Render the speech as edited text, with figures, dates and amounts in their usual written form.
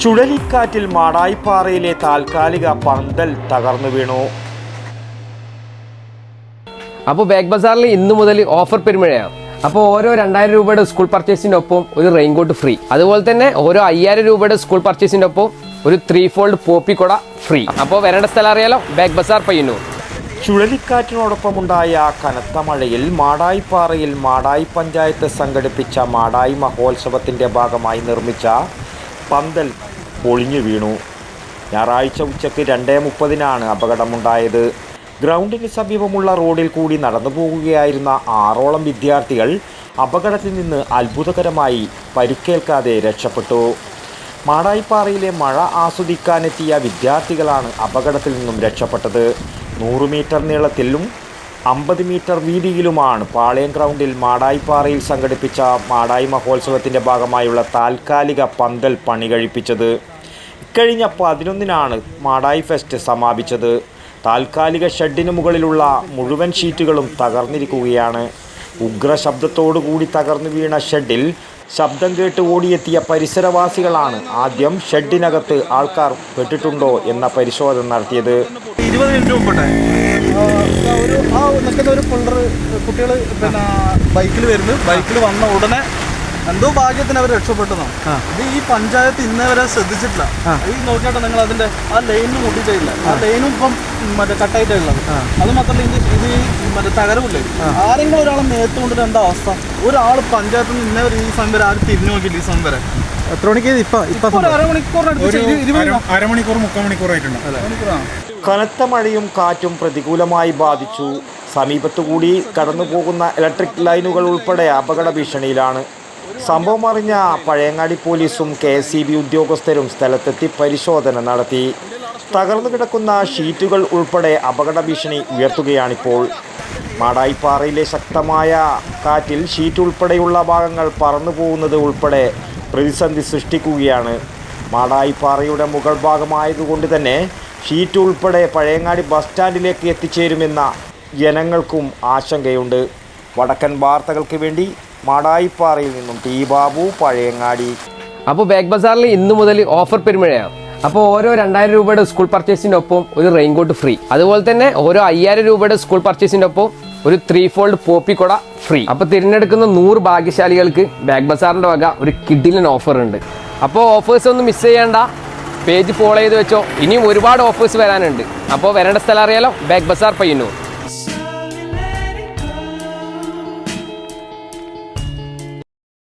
ചുഴലിക്കാറ്റിൽ മാടായിപ്പാറയിലെ താൽക്കാലിക പന്തൽ തകർന്നു വീണു. അപ്പോൾ ബാഗ് ബസാറിൽ ഇന്നു മുതൽ ഓഫർ പെരുമഴയാണ്. അപ്പോൾ ഓരോ 2000 രൂപയുടെ സ്കൂൾ പർച്ചേസിനൊപ്പം ഒരു റെയിൻകോട്ട് ഫ്രീ. അതുപോലെ തന്നെ ഓരോ 5000 രൂപയുടെ സ്കൂൾ പർച്ചേസിനൊപ്പം ഒരു 3-fold പോപ്പിക്കൊട ഫ്രീ. അപ്പോൾ വരേണ്ട സ്ഥലം അറിയാലോ, ബാഗ് ബസാർ പയ്യന്നൂർ. ചുഴലിക്കാറ്റിനോടൊപ്പമുണ്ടായ കനത്ത മഴയിൽ മാടായിപ്പാറയിൽ മാടായി പഞ്ചായത്ത് സംഘടിപ്പിച്ച മാടായി മഹോത്സവത്തിൻ്റെ ഭാഗമായി നിർമ്മിച്ച പന്തൽ പൊളിഞ്ഞു വീണു. ഞായറാഴ്ച ഉച്ചയ്ക്ക് 2:30 അപകടമുണ്ടായത്. ഗ്രൗണ്ടിന് സമീപമുള്ള റോഡിൽ കൂടി നടന്നു പോകുകയായിരുന്ന 6ഓളം വിദ്യാർത്ഥികൾ അപകടത്തിൽ നിന്ന് അത്ഭുതകരമായി പരിക്കേൽക്കാതെ രക്ഷപ്പെട്ടു. മാടായിപ്പാറയിലെ മഴ ആസ്വദിക്കാനെത്തിയ വിദ്യാർത്ഥികളാണ് അപകടത്തിൽ നിന്നും രക്ഷപ്പെട്ടത്. 100 മീറ്റർ നീളത്തിലും 50 മീറ്റർ വീതിയിലുമാണ് പാളയം ഗ്രൗണ്ടിൽ മാടായിപ്പാറയിൽ സംഘടിപ്പിച്ച മാടായി മഹോത്സവത്തിൻ്റെ ഭാഗമായുള്ള താൽക്കാലിക പന്തൽ പണി കഴിപ്പിച്ചത്. ഇക്കഴിഞ്ഞ 11 മാടായി ഫെസ്റ്റ് സമാപിച്ചത്. താൽക്കാലിക ഷെഡിന് മുകളിലുള്ള മുഴുവൻ ഷീറ്റുകളും തകർന്നിരിക്കുകയാണ്. ഉഗ്ര ശബ്ദത്തോടുകൂടി തകർന്നു വീണ ഷെഡിൽ ശബ്ദം കേട്ട് ഓടിയെത്തിയ പരിസരവാസികളാണ് ആദ്യം ഷെഡിനകത്ത് ആൾക്കാർ പെട്ടിട്ടുണ്ടോ എന്ന പരിശോധന നടത്തിയത്. 20 മിനിറ്റ് മുമ്പട്ടെ നിൽക്കുന്ന ഒരു പിള്ളർ കുട്ടികൾ പിന്നെ ബൈക്കിൽ വന്ന ഉടനെ എന്തോ ഭാഗ്യത്തിന് അവർ രക്ഷപ്പെട്ടതാണ്. ഇത് ഈ പഞ്ചായത്ത് ഇന്നേ വരെ ശ്രദ്ധിച്ചിട്ടില്ല. ഈ നോക്കിയിട്ട് നിങ്ങൾ അതിന്റെ ആ ലൈനും മുട്ടിയിട്ടില്ല. ആ ലൈനും ഇപ്പം മറ്റേ കട്ടായിട്ടുള്ളത്. അത് മാത്രമല്ല ഇത് മറ്റേ തകരമില്ലേ, ആരെങ്കിലും ഒരാളെ നേരത്തുകൊണ്ടിട്ട് എന്താ അവസ്ഥ? ഒരാൾ പഞ്ചായത്തിൽ നിന്ന് ഇന്നേ വരെ ഈ സമയം വരെ ആരും തിരിഞ്ഞു നോക്കിയില്ല. ഈ സമയം വരെ എത്ര മണിക്ക് അരമണിക്കൂറായിട്ടുണ്ട്. കനത്ത മഴയും കാറ്റും പ്രതികൂലമായി ബാധിച്ചു. സമീപത്തുകൂടി കടന്നു പോകുന്ന ഇലക്ട്രിക് ലൈനുകൾ ഉൾപ്പെടെ അപകട ഭീഷണിയിലാണ്. സംഭവം അറിഞ്ഞ പഴയങ്ങാടി പോലീസും KSEB ഉദ്യോഗസ്ഥരും സ്ഥലത്തെത്തി പരിശോധന നടത്തി. തകർന്നു കിടക്കുന്ന ഷീറ്റുകൾ ഉൾപ്പെടെ അപകട ഭീഷണി ഉയർത്തുകയാണിപ്പോൾ. മാടായിപ്പാറയിലെ ശക്തമായ കാറ്റിൽ ഷീറ്റ് ഉൾപ്പെടെയുള്ള ഭാഗങ്ങൾ പറന്നു പോകുന്നത് ഉൾപ്പെടെ പ്രതിസന്ധി സൃഷ്ടിക്കുകയാണ്. മാടായിപ്പാറയുടെ മുകൾ ഭാഗമായതുകൊണ്ട് തന്നെ ഷീറ്റ് ഉൾപ്പെടെ പഴയങ്ങാടി ബസ് സ്റ്റാൻഡിലേക്ക് എത്തിച്ചേരുമെന്ന ജനങ്ങൾക്കും ആശങ്കയുണ്ട്. വടക്കൻ വാർത്തകൾക്ക് വേണ്ടി മാടായിപ്പാറയിൽ നിന്നും T. ബാബു, പഴയങ്ങാടി. അപ്പോൾ ബാഗ് ബസാറിൽ ഇന്നു മുതൽ ഓഫർ പെരുമഴയാണ്. അപ്പോൾ ഓരോ 2000 രൂപയുടെ സ്കൂൾ പർച്ചേസിനൊപ്പം ഒരു റെയിൻകോട്ട് ഫ്രീ. അതുപോലെ തന്നെ ഓരോ 5000 രൂപയുടെ സ്കൂൾ പർച്ചേസിനൊപ്പം ഒരു 3-fold പോപ്പിക്കൊട ഫ്രീ. അപ്പോൾ തിരഞ്ഞെടുക്കുന്ന 100 ഭാഗ്യശാലികൾക്ക് ബാഗ് ബസാറിൻ്റെ വക ഒരു കിഡിലൻ ഓഫർ ഉണ്ട്. അപ്പോൾ ഓഫേഴ്സ് ഒന്നും മിസ് ചെയ്യേണ്ട, പേജ് ഫോളോ ചെയ്ത് വെച്ചോ. ഇനിയും ഒരുപാട് ഓഫേഴ്സ് വരാനുണ്ട്. അപ്പോൾ വരേണ്ട സ്ഥലം അറിയാലോ, ബാഗ് ബസാർ പയ്യന്നൂർ.